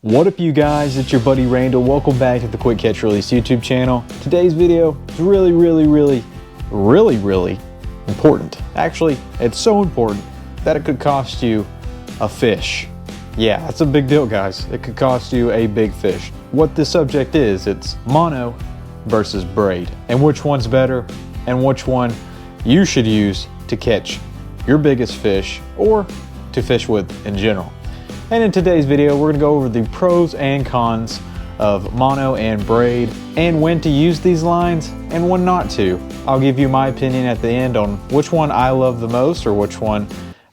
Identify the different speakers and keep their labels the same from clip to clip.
Speaker 1: What up, you guys? It's your buddy Randall. Welcome back to the Quick Catch Release YouTube channel. Today's video is really important. Actually, it's so important that it could cost you a fish. Yeah, that's a big deal, guys. It could cost you a big fish. What this subject is, it's mono versus braid, and which one's better and which one you should use to catch your biggest fish or to fish with in general. And in today's video, we're gonna go over the pros and cons of mono and braid and when to use these lines and when not to. I'll give you my opinion at the end on which one I love the most or which one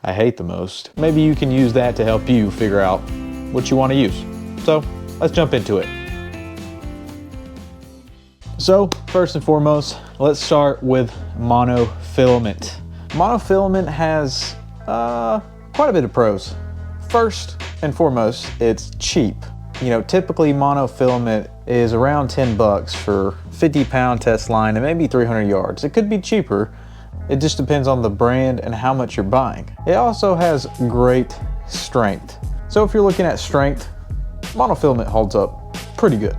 Speaker 1: I hate the most. Maybe you can use that to help you figure out what you want to use. So let's jump into it. So first and foremost, let's start with monofilament. Monofilament has quite a bit of pros. First and foremost, it's cheap. You know, typically monofilament is around 10 bucks for 50-pound test line and maybe 300 yards. It could be cheaper. It just depends on the brand and how much you're buying. It also has great strength. So if you're looking at strength, monofilament holds up pretty good.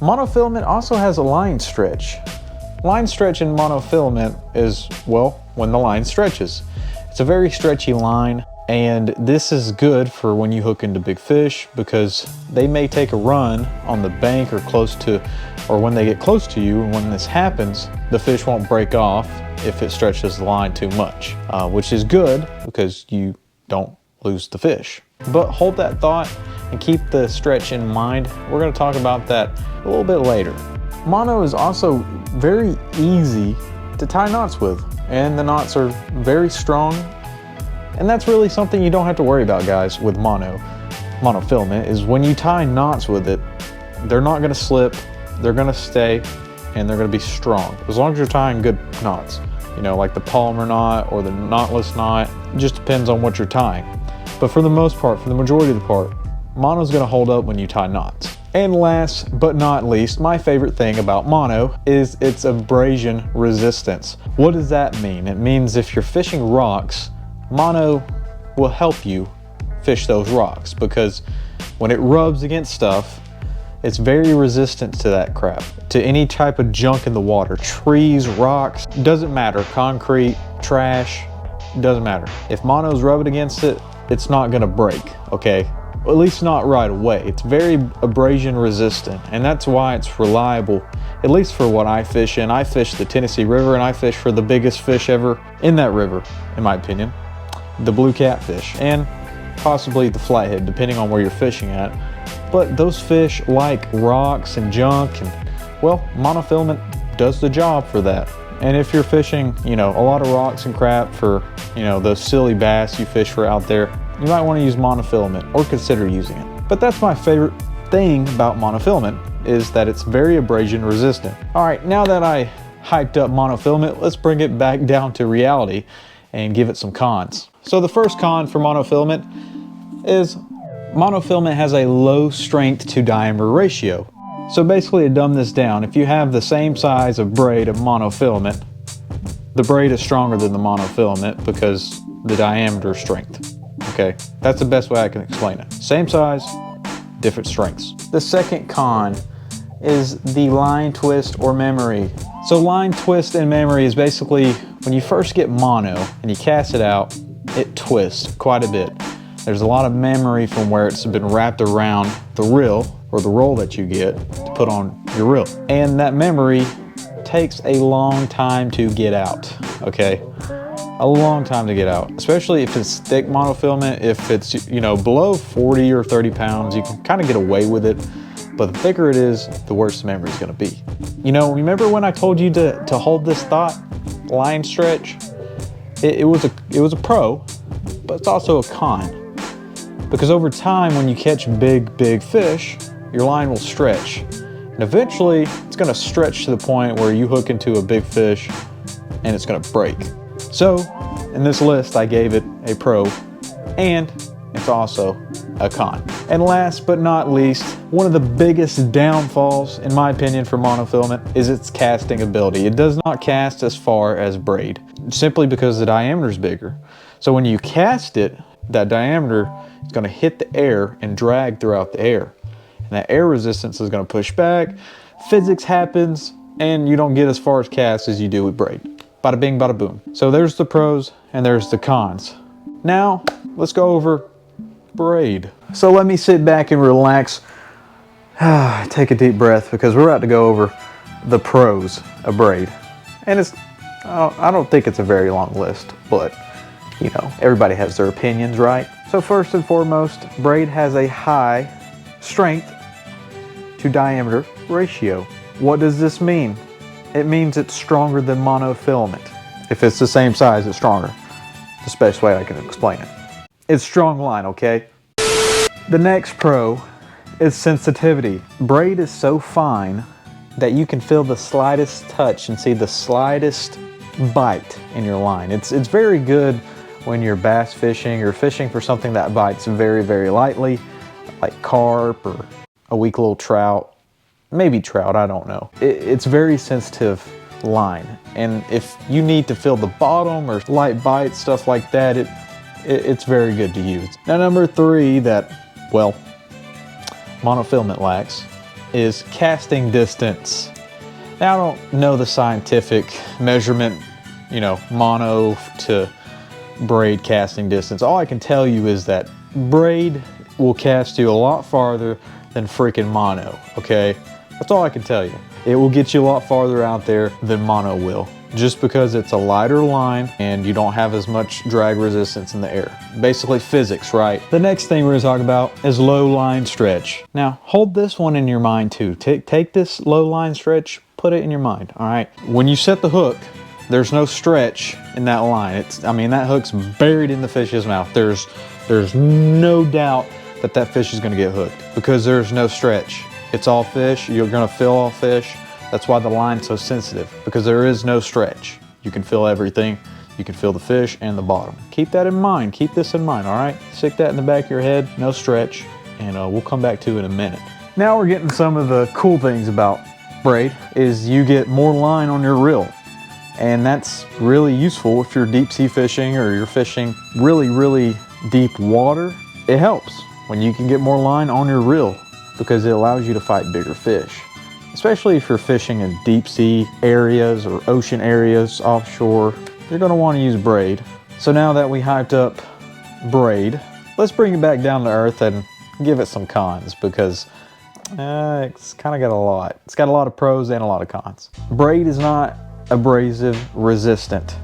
Speaker 1: Monofilament also has a line stretch. Line stretch in monofilament is, well, when the line stretches. It's a very stretchy line. And this is good for when you hook into big fish because they may take a run on the bank or close to, or when they get close to you. And when this happens, the fish won't break off if it stretches the line too much, which is good because you don't lose the fish. But hold that thought and keep the stretch in mind. We're going to talk about that a little bit later. Mono is also very easy to tie knots with, and the knots are very strong. And that's really something you don't have to worry about, guys, with monofilament, is when you tie knots with it, they're not gonna slip, they're gonna stay, and they're gonna be strong. As long as you're tying good knots, you know, like the Palmer knot or the knotless knot, it just depends on what you're tying. But for the most part, for the majority of the part, mono's gonna hold up when you tie knots. And last but not least, my favorite thing about mono is its abrasion resistance. What does that mean? It means if you're fishing rocks, mono will help you fish those rocks because when it rubs against stuff, it's very resistant to that crap, to any type of junk in the water. Trees, rocks, doesn't matter. Concrete, trash, doesn't matter. If mono's rubbing against it, it's not gonna break, okay? Well, at least not right away. It's very abrasion resistant, and that's why it's reliable, at least for what I fish in. I fish the Tennessee River, and I fish for the biggest fish ever in that river, in my opinion. The blue catfish and possibly the flathead, depending on where you're fishing at. But those fish like rocks and junk, and well, monofilament does the job for that. And if you're fishing, you know, a lot of rocks and crap for, you know, those silly bass you fish for out there, you might want to use monofilament or consider using it. But that's my favorite thing about monofilament, is that it's very abrasion resistant. All right, now that I hyped up monofilament, let's bring it back down to reality and give it some cons. So the first con for monofilament is monofilament has a low strength to diameter ratio. So basically, to dumb this down, if you have the same size of braid of monofilament, the braid is stronger than the monofilament because the diameter strength. Okay, that's the best way I can explain it. Same size, different strengths. The second con is the line twist or memory. So line twist and memory is basically when you first get mono and you cast it out, it twists quite a bit. There's a lot of memory from where it's been wrapped around the reel or the roll that you get to put on your reel. And that memory takes a long time to get out, okay? A long time to get out, especially if it's thick monofilament. If it's, you know, below 40 or 30 pounds, you can kind of get away with it. But the thicker it is, the worse the memory is gonna be. You know, remember when I told you to hold this thought? Line stretch? It was a pro, but it's also a con. Because over time, when you catch big fish, your line will stretch. And eventually, it's gonna stretch to the point where you hook into a big fish and it's gonna break. So, in this list, I gave it a pro, and it's also a con. And last but not least, one of the biggest downfalls, in my opinion, for monofilament is its casting ability. It does not cast as far as braid, simply because the diameter is bigger. So when you cast it, that diameter it's gonna hit the air and drag throughout the air. And that air resistance is gonna push back, physics happens, and you don't get as far as cast as you do with braid. Bada bing, bada boom. So there's the pros and there's the cons. Now, let's go over braid. So let me sit back and relax. Take a deep breath because we're about to go over the pros of braid. And I don't think it's a very long list, but you know, everybody has their opinions, right? So first and foremost, braid has a high strength to diameter ratio. What does this mean? It means it's stronger than monofilament. If it's the same size, it's stronger. It's the best way I can explain it. It's strong line, okay? The next pro is sensitivity. Braid is so fine that you can feel the slightest touch and see the slightest bite in your line. It's very good when you're bass fishing or fishing for something that bites very, very lightly, like carp or a weak little trout, maybe trout, I don't know. It's very sensitive line. And if you need to feel the bottom or light bite, stuff like that, it's very good to use. Now, number 3 that, well, monofilament lacks is casting distance. Now, I don't know the scientific measurement, you know, mono to braid casting distance. All I can tell you is that braid will cast you a lot farther than freaking mono, okay? That's all I can tell you. It will get you a lot farther out there than mono will, just because it's a lighter line and you don't have as much drag resistance in the air. Basically physics, right? The next thing we're gonna talk about is low line stretch. Now, hold this one in your mind too. Take this low line stretch, put it in your mind, all right? When you set the hook, there's no stretch in that line. I mean, that hook's buried in the fish's mouth. There's no doubt that that fish is gonna get hooked because there's no stretch. It's all fish, you're gonna feel all fish. That's why the line's so sensitive, because there is no stretch. You can feel everything. You can feel the fish and the bottom. Keep that in mind, keep this in mind, all right? Stick that in the back of your head, no stretch, and we'll come back to it in a minute. Now we're getting some of the cool things about braid is you get more line on your reel. And that's really useful if you're deep sea fishing or you're fishing really, really deep water. It helps when you can get more line on your reel because it allows you to fight bigger fish. Especially if you're fishing in deep sea areas or ocean areas offshore, you're gonna wanna use braid. So now that we hyped up braid, let's bring it back down to earth and give it some cons because it's kinda got a lot. It's got a lot of pros and a lot of cons. Braid is not abrasive resistant.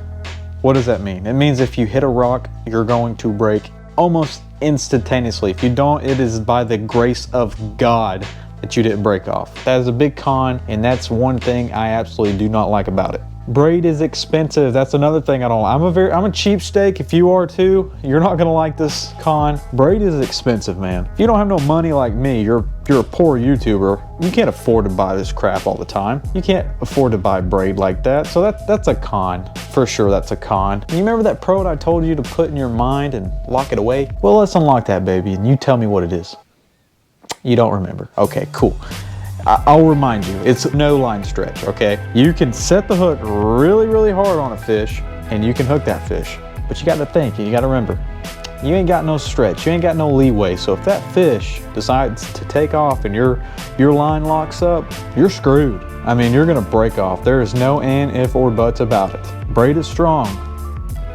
Speaker 1: What does that mean? It means if you hit a rock, you're going to break almost instantaneously. If you don't, it is by the grace of God that you didn't break off. That is a big con, and that's one thing I absolutely do not like about it. Braid is expensive. That's another thing I don't like. I'm a cheapskate. If you are too, you're not gonna like this con. Braid is expensive, man. If you don't have no money like me, you're a poor YouTuber. You can't afford to buy this crap all the time. You can't afford to buy braid like that. So that's a con. For sure, that's a con. You remember that pro I told you to put in your mind and lock it away? Well, let's unlock that baby and you tell me what it is. You don't remember. Okay, cool. I'll remind you, it's no line stretch, okay? You can set the hook really, really hard on a fish and you can hook that fish. But you gotta think and you gotta remember, you ain't got no stretch, you ain't got no leeway. So if that fish decides to take off and your line locks up, you're screwed. I mean, you're gonna break off. There is no and, if, or buts about it. Braid is strong,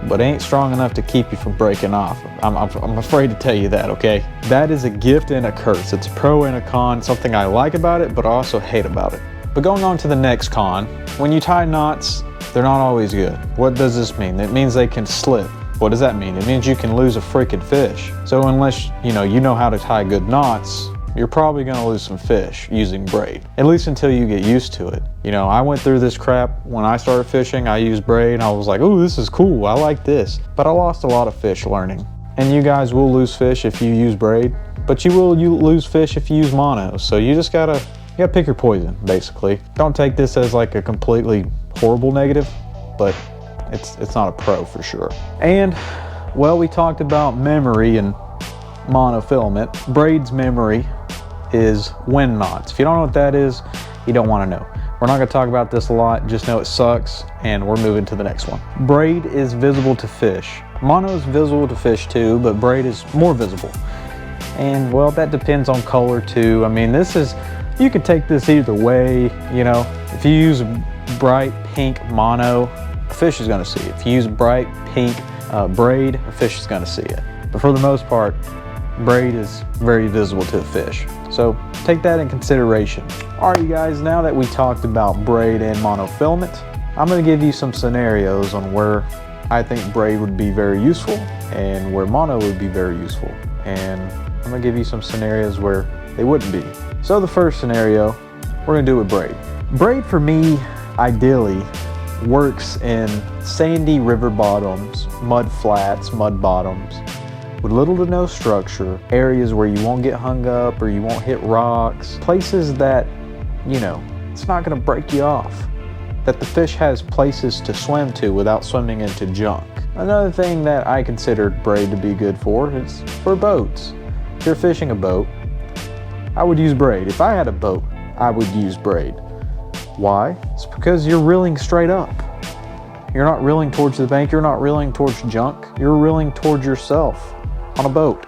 Speaker 1: but ain't strong enough to keep you from breaking off. I'm afraid to tell you that, okay? That is a gift and a curse. It's a pro and a con, something I like about it, but I also hate about it. But going on to the next con, when you tie knots, they're not always good. What does this mean? It means they can slip. What does that mean? It means you can lose a freaking fish. So unless you know how to tie good knots, you're probably gonna lose some fish using braid, at least until you get used to it. You know, I went through this crap when I started fishing. I used braid and I was like, oh, this is cool, I like this. But I lost a lot of fish learning. And you guys will lose fish if you use braid, but you lose fish if you use mono. So you just gotta pick your poison, basically. Don't take this as like a completely horrible negative, but it's not a pro for sure. And, well, we talked about memory and monofilament. Braid's memory is wind knots. If you don't know what that is, you don't want to know. We're not gonna talk about this a lot, just know it sucks, and we're moving to the next one. Braid is visible to fish. Mono is visible to fish too, but braid is more visible. And well, that depends on color too. I mean, you could take this either way, you know. If you use bright pink mono, a fish is gonna see it. If you use bright pink braid, a fish is gonna see it. But for the most part, braid is very visible to a fish. So take that in consideration. All right, you guys, now that we talked about braid and monofilament, I'm gonna give you some scenarios on where I think braid would be very useful and where mono would be very useful. And I'm gonna give you some scenarios where they wouldn't be. So the first scenario, we're gonna do with braid. Braid for me, ideally, works in sandy river bottoms, mud flats, mud bottoms, with little to no structure, areas where you won't get hung up or you won't hit rocks, places that, you know, it's not gonna break you off, that the fish has places to swim to without swimming into junk. Another thing that I considered braid to be good for is for boats. If you're fishing a boat, I would use braid. If I had a boat, I would use braid. Why? It's because you're reeling straight up. You're not reeling towards the bank, you're not reeling towards junk, you're reeling towards yourself on a boat,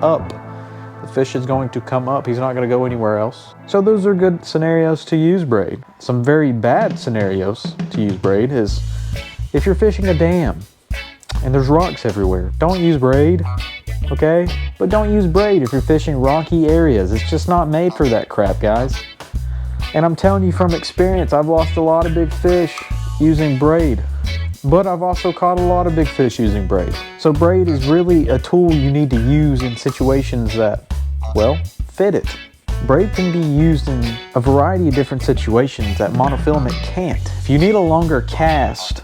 Speaker 1: up. The fish is going to come up, he's not gonna go anywhere else. So those are good scenarios to use braid. Some very bad scenarios to use braid is if you're fishing a dam and there's rocks everywhere, don't use braid, okay? But don't use braid if you're fishing rocky areas. It's just not made for that crap, guys. And I'm telling you from experience, I've lost a lot of big fish using braid, but I've also caught a lot of big fish using braid. So braid is really a tool you need to use in situations that, well, fit it. Braid can be used in a variety of different situations that monofilament can't. If you need a longer cast,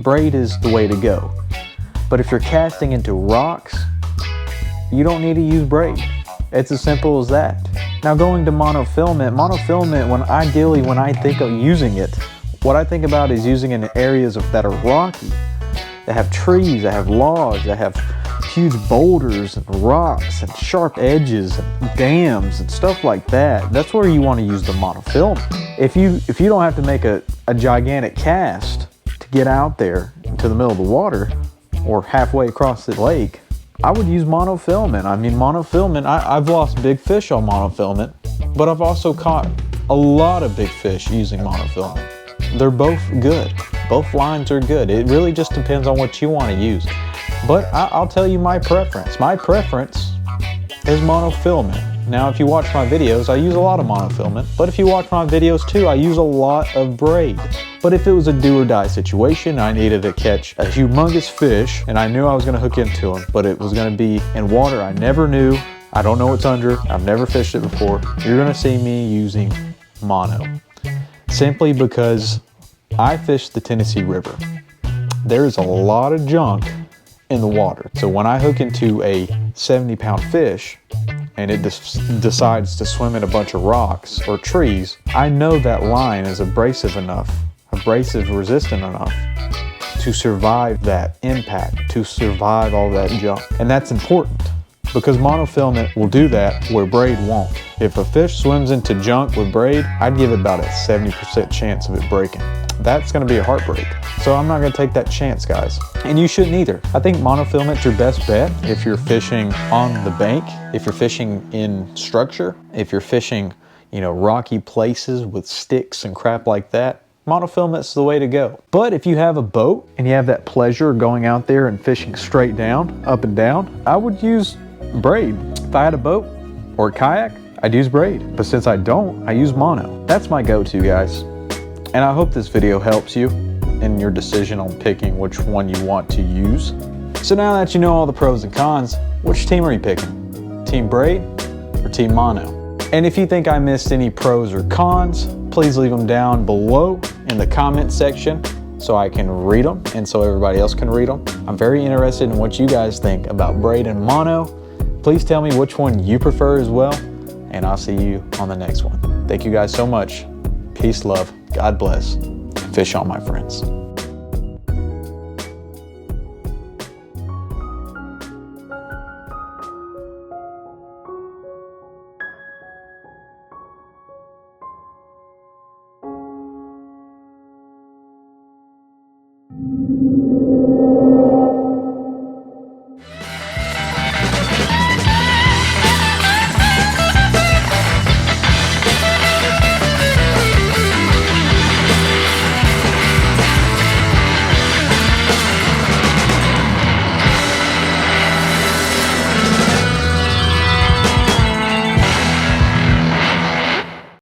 Speaker 1: braid is the way to go. But if you're casting into rocks, you don't need to use braid. It's as simple as that. Now going to monofilament, when I think of using it, what I think about is using it in areas that are rocky, that have trees, that have logs, that have huge boulders and rocks and sharp edges and dams and stuff like that. That's where you want to use the monofilament. If you don't have to make a gigantic cast to get out there to the middle of the water or halfway across the lake, I would use monofilament. I mean, monofilament, I've lost big fish on monofilament, but I've also caught a lot of big fish using monofilament. They're both good. Both lines are good. It really just depends on what you want to use. But I'll tell you my preference. My preference is monofilament. Now, if you watch my videos, I use a lot of monofilament, but if you watch my videos too, I use a lot of braid. But if it was a do or die situation, I needed to catch a humongous fish, and I knew I was gonna hook into him, but it was gonna be in water I never knew, I don't know what's under, I've never fished it before, you're gonna see me using mono. Simply because I fished the Tennessee River. There's a lot of junk in the water. So when I hook into a 70-pound fish, and it decides to swim in a bunch of rocks or trees, I know that line is abrasive resistant enough to survive that impact, to survive all that junk. And that's important because monofilament will do that where braid won't. If a fish swims into junk with braid, I'd give it about a 70% chance of it breaking. That's gonna be a heartbreak. So I'm not gonna take that chance, guys. And you shouldn't either. I think monofilament's your best bet if you're fishing on the bank, if you're fishing in structure, if you're fishing, you know, rocky places with sticks and crap like that. Monofilament's the way to go. But if you have a boat and you have that pleasure of going out there and fishing straight down, up and down, I would use braid. If I had a boat or a kayak, I'd use braid. But since I don't, I use mono. That's my go-to, guys. And I hope this video helps you in your decision on picking which one you want to use. So now that you know all the pros and cons, which team are you picking? Team braid or team mono? And if you think I missed any pros or cons, please leave them down below in the comment section so I can read them and so everybody else can read them. I'm very interested in what you guys think about braid and mono. Please tell me which one you prefer as well, and I'll see you on the next one. Thank you guys so much. Peace, love, God bless, and fish on, my friends.